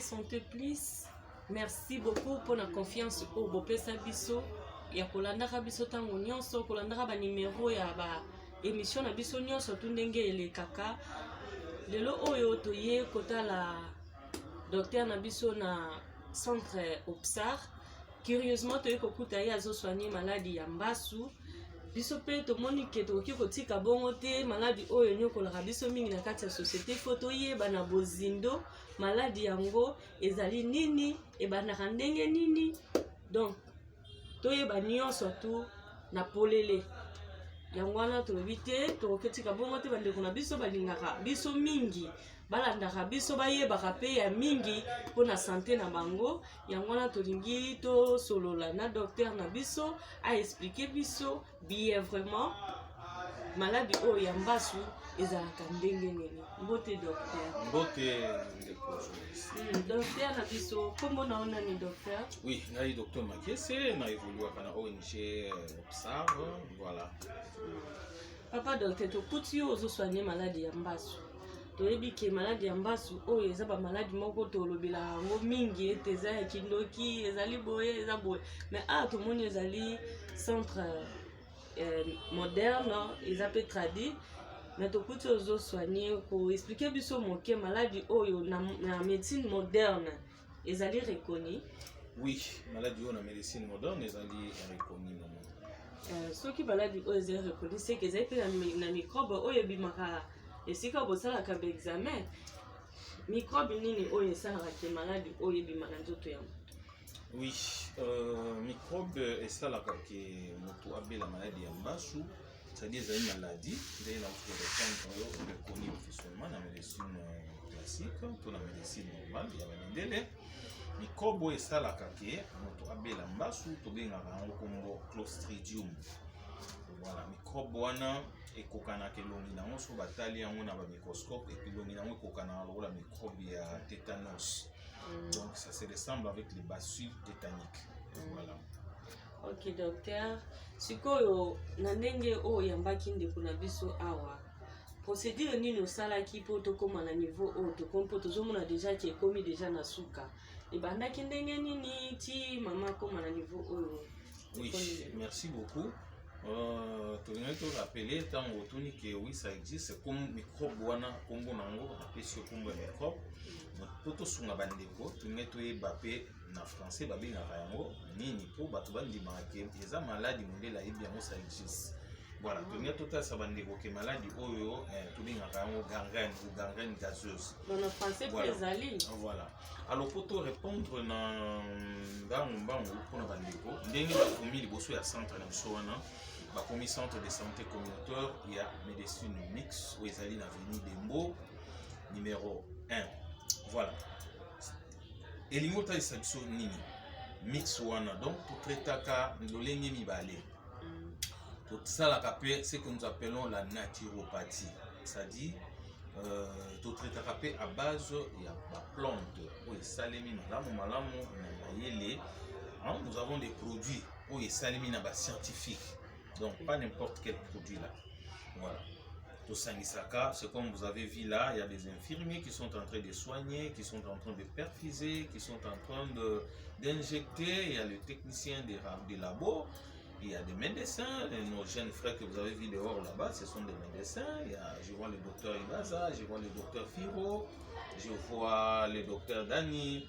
Santé Plus. Merci beaucoup pour la confiance au Bopesa Biso. Ya kolandaka biso tango nyonso, kolandaka ba numéro ya ba émission na biso nyonso tundenge ele kaka. Lelo oyo toye kotala docteur na biso na centre Opsar. Curieusement toye kokuta ye azo soigner maladie ya mbasu. Biso pe tomoni ke tokoki kotika bongo te maladie oyo nyokolaka biso mingi na kati ya société photo ye bana bozindo maladie yango ezali nini e banaka ndenge nini. Donc toyeba nyonso tu na polele yango wana tolobi te tokoketika bongo te bandeko na biso balingaka biso mingi balandaka biso bayebaka pe ya mingi mpona sante na bango. Yango wana tolingi tosolola na docteur na biso aexplike biso bien vraiment maladie oyo ya mbasu ezalaka ndenge nini. Mbote docteur. Mbote docteur na biso kombo na ona ni docteur? Oui, ngai docteur Makese na évoluaka na ONG Opsar, voilà. Papa docteur, tokuti yo ozosoigne maladie ya mbasu. Toyebi ke maladie ya mbasu oyo eza ba maladie moko tolobela yango mingi ete eza ya kindoki ezali boye eza boye, mais tomoni ezali centre moderne eza pe tradi. Mais tokuti ozosoigne ko expliquer biso moke maladie oyo na médecine moderne ezali reconnu? Oui, maladie oyo na médecine moderne ezali reconnu non. Soki maladie oyo ezali reconnu c'est que ezali pe na microbe oyo ebimaka esika bosalaka ba examen. Microbe nini oyo esalaka ke maladie oyo ebima na nzoto ya moto? Oui, microbe esalaka ke moto abela maladie ya mbasu, c'est-à-dire ezali maladie nde na répondre reconnu officiellement na médecine classique to na médecine normale ya bandele. Microbe oyo esalaka ke moto abela mbasu tobengaka yango kombo Clostridium. Voilà, microbe wana ekokanaka elongi nango so batali yango na bamicroscope et elongi nango ekokanaka lokola microbe ya tétanos. Donc ça se ressemble avec les bacilles tétaniques. Voilà. Ok docteur, sikoyo na ndenge oyo yambaki ndeko na biso awa procédure nini osalaki po tokoma na niveau oyo tokompo tozomona déjà ki ekomi déjà na suka ebandaki ndenge nini ti mama koma na niveau oyo? Oui, merci beaucoup. Tolingi to rappeler tango otuni ke oui ça existe comme microbe wana kombo nango apesi kombo ya microbe po tosunga bandeko tolingi toyeba pe na français babengaka yango nini po bato bandimaka ke eza maladie mondele ayebi yango ça existe. Voilà, tolingi totalisa bandeko ke maladie oyo tobengaka yango gangrène ou gangrène gazeuse. Dans français ezali. Voilà. Alors pour te répondre na mbangu mpona bandeko ndenge bakomi liboso ya centre na biso wana bakomi centre de santé communautaire ya médecine mix oyo ezali na avenue Dembo numéro 1. Voilà. Elingi otalisa biso nini mix wana donc totraitaka lolenge mibale. Tosalaka pe ce que nous appelons la naturopathie, c'est-à-dire totraitaka pe à base ya baplante oyo esalemi malamu na mayele. Nous avons des produits oyo esalemi na bascientifique, donc pas n'importe quel produit là. Voilà. Tosangisaka, c'est comme vous avez vu là, il y a des infirmiers qui sont en train de soigner, qui sont en train de perfuser, qui sont en train d'injecter, il y a le technicien des labos, il y a des médecins, nos jeunes frères que vous avez vus dehors là-bas, ce sont des médecins. Je vois le docteur Ibaza, je vois le docteur Firo, je vois le docteur Dani.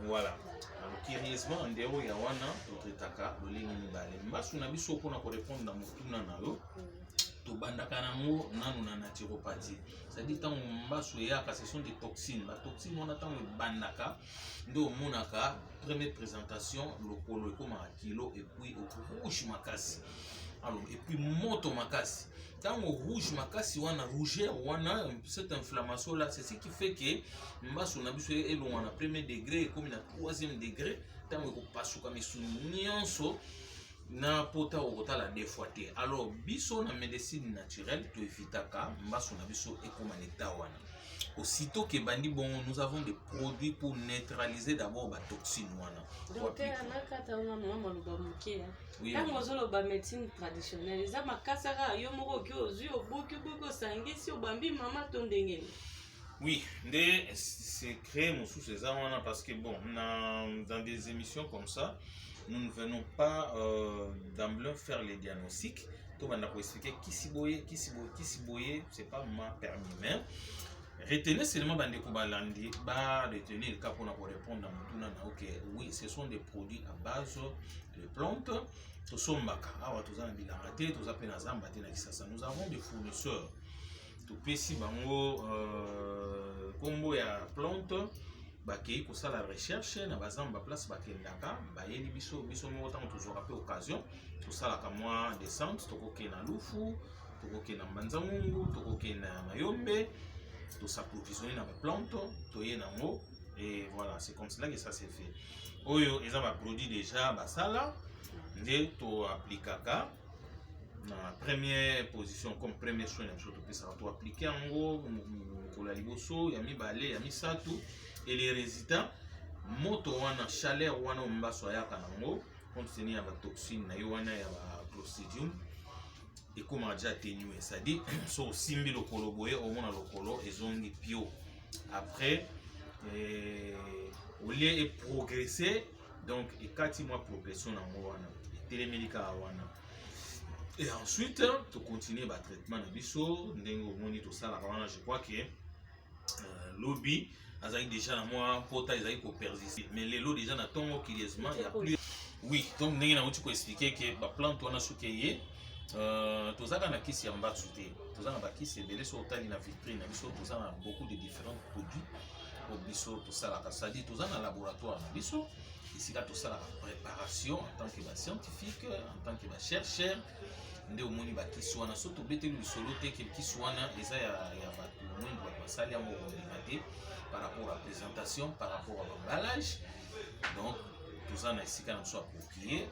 Voilà. Alors, curieusement, en dehors ya wana, totretaka lolingi mibale. Mbasu na biso pona ko répondre na mutuna na yo. Tobandaka nango nanu na naturopathie. C'est-à-dire tant mbasu yaka ce sont des toxines. La toxine on attend bandaka ndo monaka première présentation lokolo ekoma kilo et puis au rouge makasi. Alors et puis moto makasi. Tant au rouge makasi wana rougeur wana cette inflammation là c'est ce qui fait que mbasu na biso elonga na premier degré comme na troisième degré tant ko pasuka misunionso na pota okotala deux fois te. Alors biso na médecine naturelle to evitaka mbasu na biso ekoma l'état wana. Aussitôt que bandi bon, nous avons des produits pour neutraliser d'abord la toxine wana. Donc nakata ona mama lubamuke. Oui. Tango zolo ba médecine traditionnelle, za makasaka yo moko ki ozui obuki buko sangisi obambi mama tondengeni. Oui, des secrets, mon sous ces wana, parce que bon, dans des émissions comme ça, nous ne venons pas d'emblée faire les diagnostics. Tout le monde a expliquer qui s'y boye, c'est pas ma permis. Mais retenez seulement Bandeko Balandi, retenez le cas pour répondre à mon ok, oui, ce sont des produits à base de plantes. Nous avons des fournisseurs. Tout petit bango combo ya plante bakei kosala recherche na bazamba place bakendaka bayeli biso moko ntango tozwaka mpe occasion tosalaka mwa descente tokoke na lufu tokoke na mbanzangungu tokoke na mayombe tosapprovisionner na baplante toye nango et voilà c'est comme cela que ça s'est fait oyo eza baproduit déjà basala nde toaplikaka na première position comme premier soin na biso topesaka toaplike yango mokolo ya liboso ya mibale ya misato et les résultats moto wana chaleur wana ombaso ayaka nango compte tenu ya batoxine na yo wana ya baclostridium ekomaka deja atténué c'est-à-dire so osimbi lokolo boye omona lokolo ezongi pio après olie eprogresse donc ekati mwa progression nango wana etelemeli kaka wana. Et ensuite, tu continues le traitement de biso, je crois que lobby, déjà dans moi, pota ils pour persister. Mais les lots déjà dans ton curieusement, il y a plus. Oui, donc tu peux expliquer que la plante on a souqué. Tous na kisi en bas souté. Tous na kisi belé sur tali na vitrine, biso tous na beaucoup de différents produits. Au biso tout ça la ça dit tous na laboratoire na biso. Ici là tout ça la préparation en tant que scientifique, en tant que chercheur. Nde omoni bakisi wana so tobeteli lisolo te ke kisi wana eza ya bato mwingi bato basali yango kondima te par rapport à présentation par rapport à l'emballage donc toza na esika na biso approprié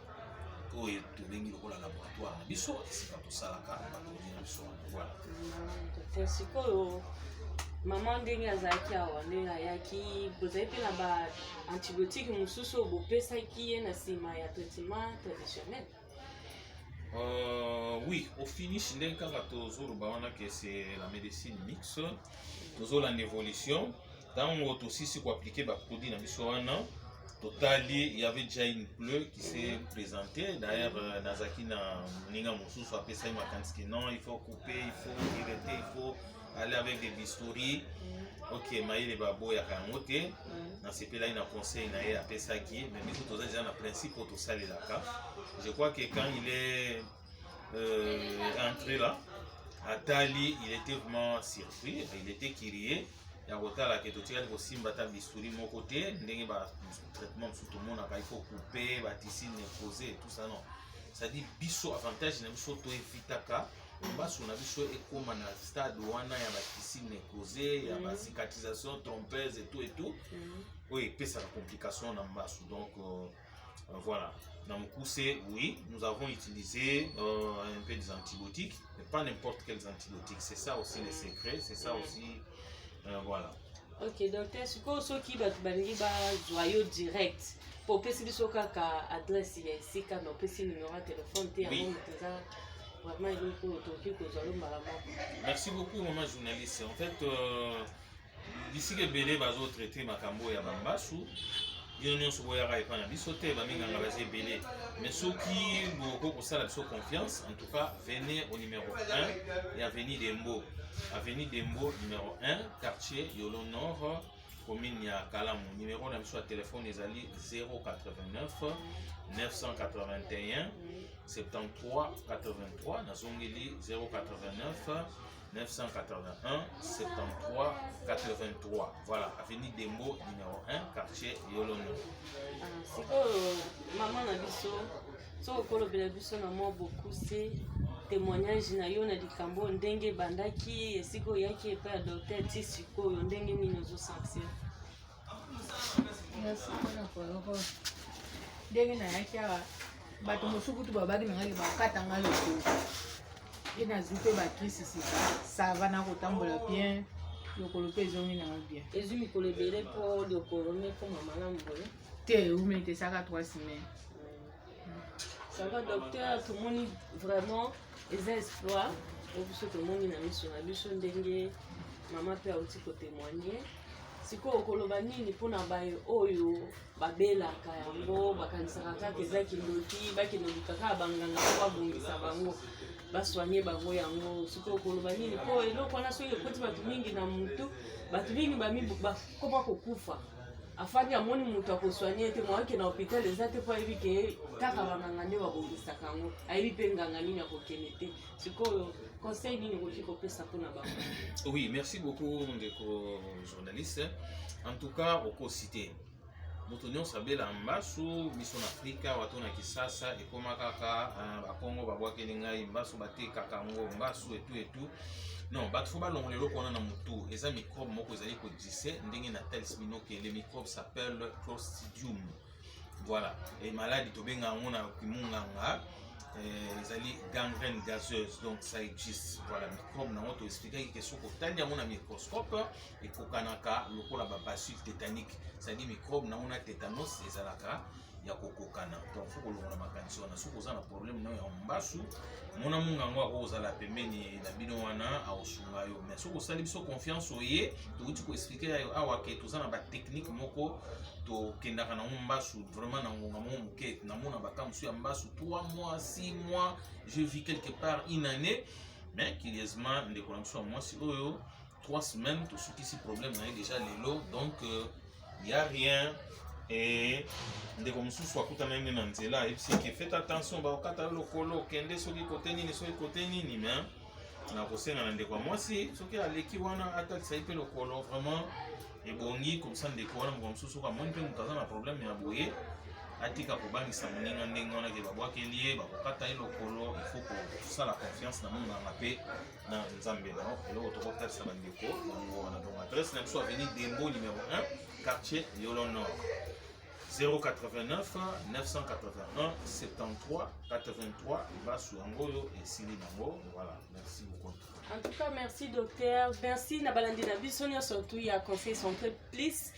oyo tobengi lokola laboratoire na biso esika tosalaka baproduit na biso wana voilà sikoyo mama ndenge azalaki awa ndenge ayaki bozali mpe na baantibiotique mosusu oyo bopesaki ye na nsima ya traitement traditionnel. Oui, au finish, que c'est la médecine mixte, en évolution. Dans on aussi si pour appliquer les produits dans le total, il y avait déjà une pleure qui s'est présentée. D'ailleurs, Nazaki na Ninga Moussou soit appelé ça non, il faut couper, il faut irriter, il faut aller avec des bistouris. Ok, maïe les babos ya kangote. Dans ces pays-là, il y a un conseil, il y a appelé ça qui, mais nous tous déjà un principe pour tout ça les là. Je crois que quand il est entré là, à Tali, il était vraiment surpris, il était curieux. Il y a un la qui aussi un bistouri mon côté, il traitement tout le monde, il faut couper, bâtisser, nécroser et tout ça non. Ça dit biso avantage na biso to evitaka. Baso na biso ekoma na stade wana ya bâtisser, nécroser, ya ba cicatrisation trompeuse et tout. Oui, puis ça la complication dans baso donc voilà. Dans mon coup, oui, nous avons utilisé un peu des antibiotiques, mais pas n'importe quels antibiotiques. C'est ça aussi le secret, c'est ça aussi, voilà. Ok, docteur, ce que ceux qui joyau direct, pour passer du soca à adresse ici, quand on peut se numéro de téléphone, oui. Vraiment, merci beaucoup, maman journaliste. En fait, d'ici que Bélé va traiter ma cambo et à Bambasou, il y a un biso te baminganga basé belé mais ceux qui beaucoup pour ça la confiance en tout cas venez au numéro 1 et avenue Dembo numéro 1 quartier Yolo Nord commune ya Kalamu numéro na biso téléphone ezali 089 981 73 83 na zongeli 089 981 73 83. Voilà, avenue Dembo numéro 1, quartier Yolono. Maman Nabiso, so okolo bela biso na mo beaucoup c'est témoignage na yo na likambo ndenge bandaki esiko yaki epa docteur Tisiko ndenge nini ozo sentir. Merci pour ndenge na yaki bato mosuku tu babaki na ngali bakatanga loko. Et na zupe ba krisi ça va na kotambola bien lokolo pe zongi na bien ezumi kolebele pour lokolo mais pour maman lambola te ou mettez ça à 3 semaines ça va docteur tout le monde vraiment les exploits pour que tout le monde na mission na biso ndenge mama mpe auti kotémoigne sikoyo okoloba nini mpona baye oyo babelaka yango bakanisaka kaka eza kindoti bakendoli kaka banganga po babongisa bango basoigne bango yango sikoyo okoloba nini mpo eloko wana soki ekoti bato mingi na mutu bato mingi bakoma kokufa afandi amoni mutu akosoigne ete mwake na hôpital eza te mpo ayebi ke kaka banganga nde babongisaka yango ayebi mpe nganga nini akokende te sikoyo conseil nini okoki kopesa mpona bango? Oui, merci beaucoup ndeko journaliste. En tout cas okocité moto nyonso abela mbasu biso na Afrika wato na Kisasa ekoma kaka bakongo babwakeli ngai mbasu batekaka yango mbasu etu non bato fo balongola eloko wana na motu eza microbe moko ezali koexiste ndenge na tels binoke le microbe s'appelle Clostridium. Voilà, et maladie tobenga yango na kimunganga ezali gangrène gazeuse, donc ça existe. Voilà, microbe nango to expliquer que soko tandi yango na microscope ekokanaka lokola ba bacille tétanique, c'est-à-dire microbe nango na tétanos ezalaka ya kokokana. Donc faut kolongola makanisi wana soko oza na problème na ya mbasu mona mungango akozala pembeni na bino wana aosunga yo, mais soko osali biso confiance oye tokuti ko expliquer awa ke toza na ba technique moko to kendaka na mbasu vraiment na ngonga mo muke na mona bakamsu ya mbasu 3 mois 6 mois, je vis quelque part une année, mais curieusement ndeko na mso moi si oyo 3 semaines to soki si problème na déjà lelo, donc y a rien. Et ndeko mosusu akutana nini na nzela epesi ke faites attention baokata lokolo kende soki kote nini soki kote nini, mais na kosenga na ndeko mwasi soki aleki wana atalisa ipe lokolo vraiment ebongi comme ça ndeko wana mo mosusu ka moni pe mutaza na problème ya boye atika kobangisa moninga ndenge wana ke babwakeli ye bakokata ye lokolo. Il faut kosala confiance na monganga mpe na nzambe na eloko tokotalisa bandeko yango wana. Donc adresse na biso avenue Dembo numéro 1 quartier Yolo Nord, 089 981 73 83 basu yangoyo esili nango. Voilà, merci beaucoup. En tout cas, merci docteur. Merci Nabalandi Nabisonia surtout il y a conseil santé plus